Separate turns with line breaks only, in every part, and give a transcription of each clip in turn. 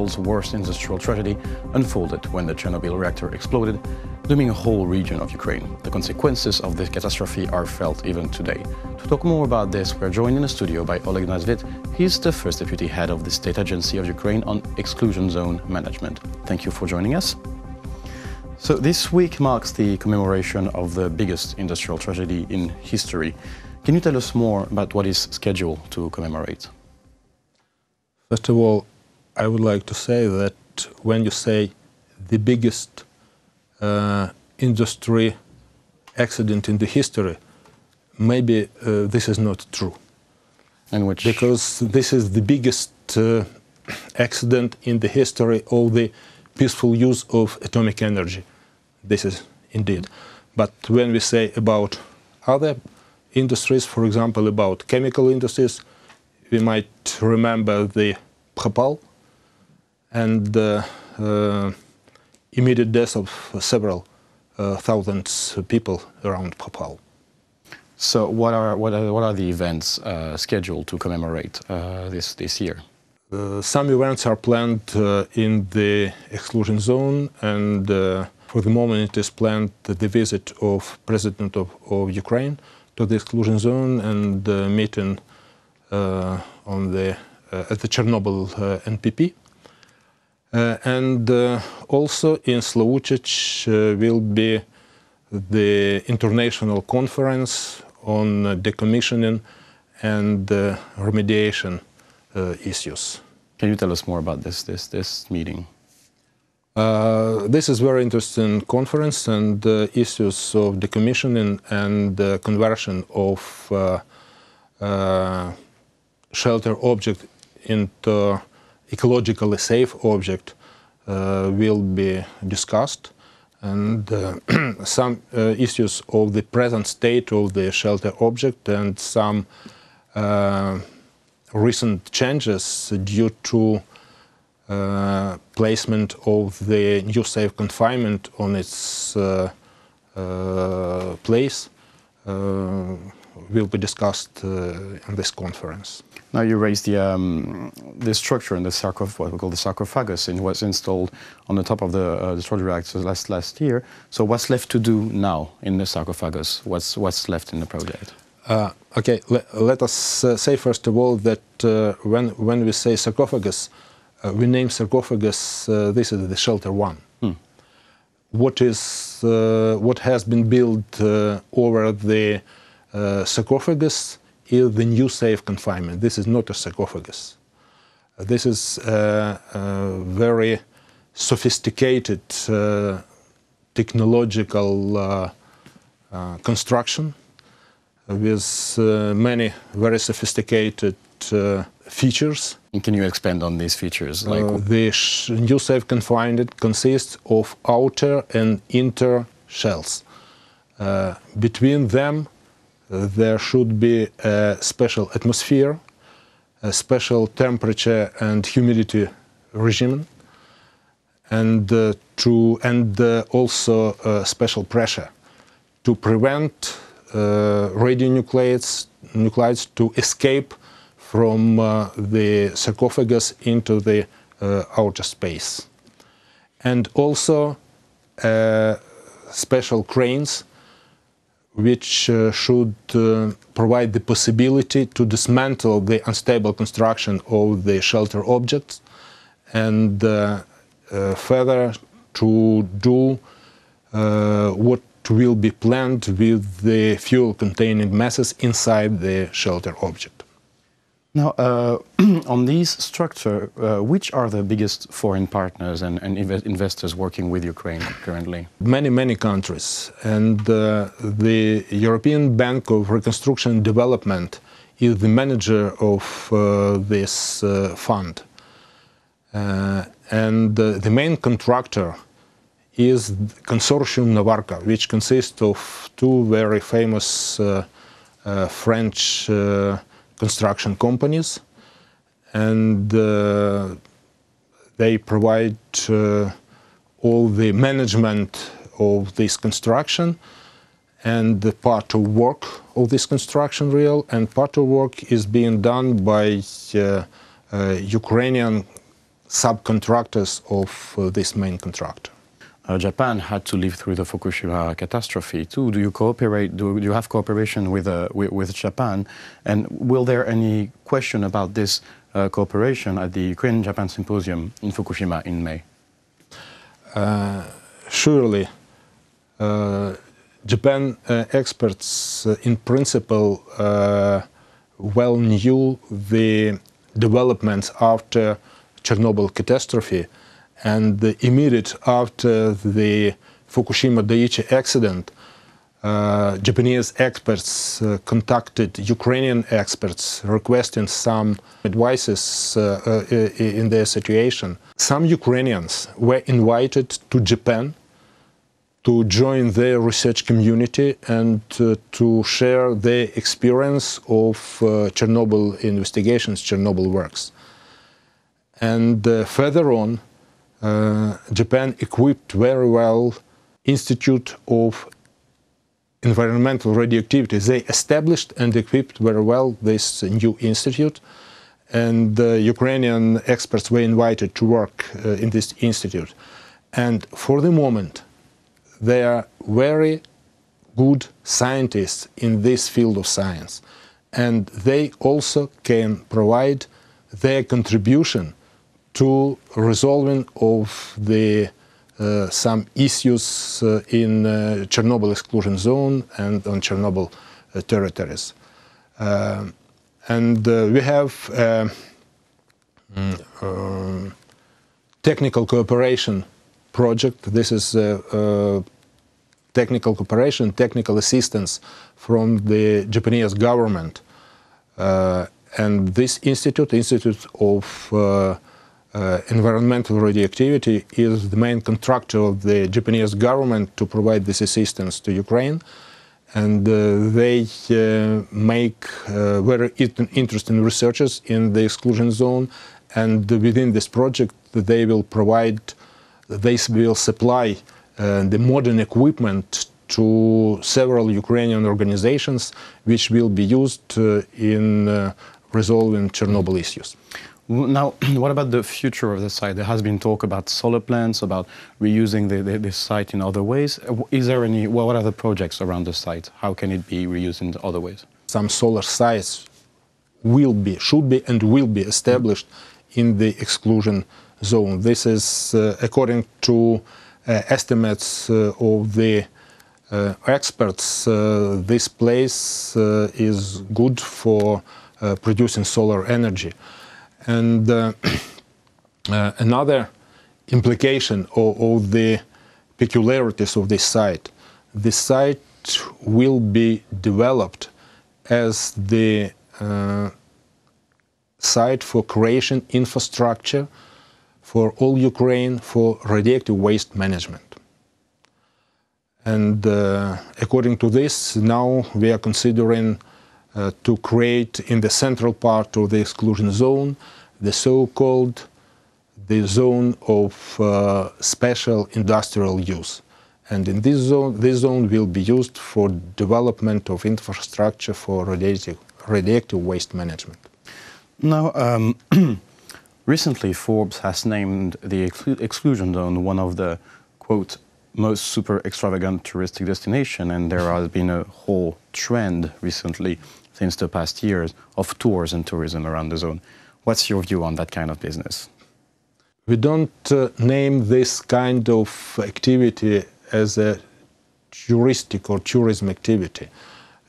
world's worst industrial tragedy unfolded when the Chernobyl reactor exploded, dooming a whole region of Ukraine. The consequences of this catastrophe are felt even today. To talk more about this, we're joined in the studio by Oleg Nasvit. He's the first deputy head of the State Agency of Ukraine on Exclusion Zone Management. Thank you for joining us. So this week marks the commemoration of the biggest industrial tragedy in history. Can you tell us more about what is scheduled to commemorate?
First of all, I would like to say that when you say the biggest industry accident in the history, maybe this is not true.
And which?
Because this is the biggest accident in the history of the peaceful use of atomic energy. This is indeed. But when we say about other industries, for example, about chemical industries, we might remember the Bhopal and the immediate death of several thousands of people around Bhopal.
So what are the events scheduled to commemorate this year?
Some events are planned in the exclusion zone, and for the moment it is planned the visit of President of Ukraine to the exclusion zone and meeting at the Chornobyl NPP. And also in Sluchich will be the international conference on decommissioning and remediation issues.
Can you tell us more about this meeting?
This is a very interesting conference, and issues of decommissioning and conversion of shelter object into ecologically safe object will be discussed, and some issues of the present state of the shelter object and some recent changes due to placement of the new safe confinement on its place will be discussed in this conference.
Now you raised the structure and the what we call the sarcophagus, and was installed on the top of the destroyed reactor last year. So what's left to do now in the sarcophagus? What's left in the project?
Okay, let us say first of all that when we say sarcophagus, we name sarcophagus. This is the shelter one. What has been built over the sarcophagus is the new safe confinement. This is not a sarcophagus. This is a very sophisticated technological construction with many very sophisticated features.
And can you expand on these features?
The new safe confinement consists of outer and inner shells. Between them, there should be a special atmosphere, a special temperature and humidity regime, and also special pressure to prevent radionuclides to escape from the sarcophagus into the outer space. And also special cranes which should provide the possibility to dismantle the unstable construction of the shelter objects and further to do what will be planned with the fuel-containing masses inside the shelter object.
Now, on this structure, which are the biggest foreign partners and investors working with Ukraine currently?
Many countries, and the European Bank of Reconstruction and Development is the manager of this fund. And the main contractor is Consortium Novarka, which consists of two very famous French construction companies, and they provide all the management of this construction and the part of work of this construction and part of work is being done by Ukrainian subcontractors of this main contractor.
Japan had to live through the Fukushima catastrophe too. Do you cooperate? Do you have cooperation with Japan? And will there any question about this cooperation at the Ukraine-Japan Symposium in Fukushima in May?
Surely. Japan experts, in principle, well knew the developments after Chernobyl catastrophe, and immediate after the Fukushima Daiichi accident, Japanese experts contacted Ukrainian experts requesting some advices in their situation. Some Ukrainians were invited to Japan to join their research community and to share their experience of Chernobyl investigations, Chernobyl works. And further on, Japan equipped very well Institute of Environmental Radioactivity. They established and equipped very well this new institute, and Ukrainian experts were invited to work in this institute. And for the moment, they are very good scientists in this field of science, and they also can provide their contribution to resolving of the some issues in Chernobyl exclusion zone and on Chernobyl territories. And we have technical cooperation project. This is technical cooperation, technical assistance from the Japanese government. And this institute, Institute of Environmental Radioactivity, is the main contractor of the Japanese government to provide this assistance to Ukraine. And they make very interesting researches in the exclusion zone. And within this project, they will supply the modern equipment to several Ukrainian organizations, which will be used in resolving Chernobyl issues.
Now, what about the future of the site? There has been talk about solar plants, about reusing the site in other ways. Is there any? What are the projects around the site? How can it be reused in other ways?
Some solar sites should be, and will be established in the exclusion zone. This is according to estimates of the experts. This place is good for producing solar energy. And another implication of the peculiarities of this site will be developed as the site for creation infrastructure for all Ukraine for radioactive waste management. And according to this, now we are considering to create in the central part of the exclusion zone the so-called zone of special industrial use. And in this zone will be used for development of infrastructure for radioactive waste management.
Now, recently Forbes has named the exclusion zone one of the, quote, most super extravagant touristic destination, and there has been a whole trend recently since the past years of tours and tourism around the zone. What's your view on that kind of business?
We don't name this kind of activity as a touristic or tourism activity.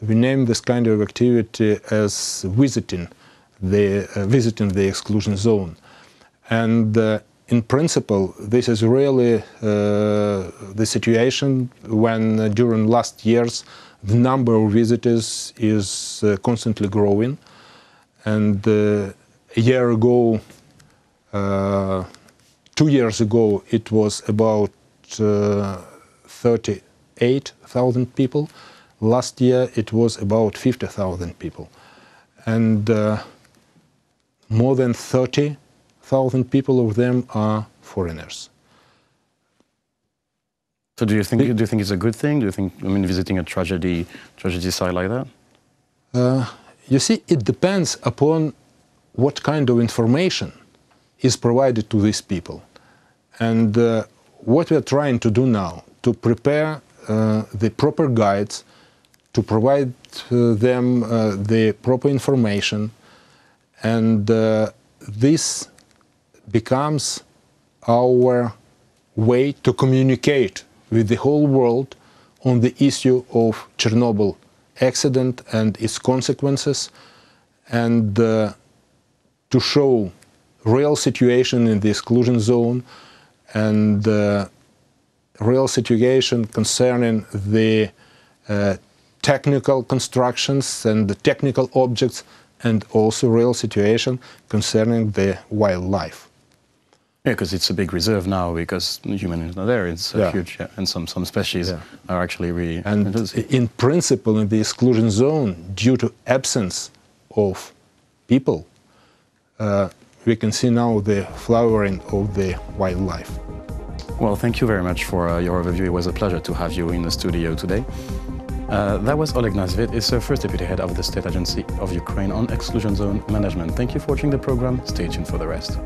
We name this kind of activity as visiting the exclusion zone. And in principle, this is really the situation when during last years the number of visitors is constantly growing. And a year ago, 2 years ago, it was about 38,000 people. Last year, it was about 50,000 people. And more than 30,000 people of them are foreigners.
So do you think it's a good thing? Do you think, I mean, visiting a tragedy site like that?
You see, it depends upon what kind of information is provided to these people. And what we are trying to do now, to prepare the proper guides, to provide them the proper information, and this becomes our way to communicate with the whole world on the issue of Chernobyl accident and its consequences, and to show real situation in the exclusion zone and real situation concerning the technical constructions and the technical objects, and also real situation concerning the wildlife.
Yeah, because it's a big reserve now, because human is not there. It's huge, and some species are actually really...
And in principle, in the exclusion zone, due to absence of people, we can see now the flowering of the wildlife.
Well, thank you very much for your overview. It was a pleasure to have you in the studio today. That was Oleg Nasvit, is the first deputy head of the State Agency of Ukraine on Exclusion Zone Management. Thank you for watching the program. Stay tuned for the rest.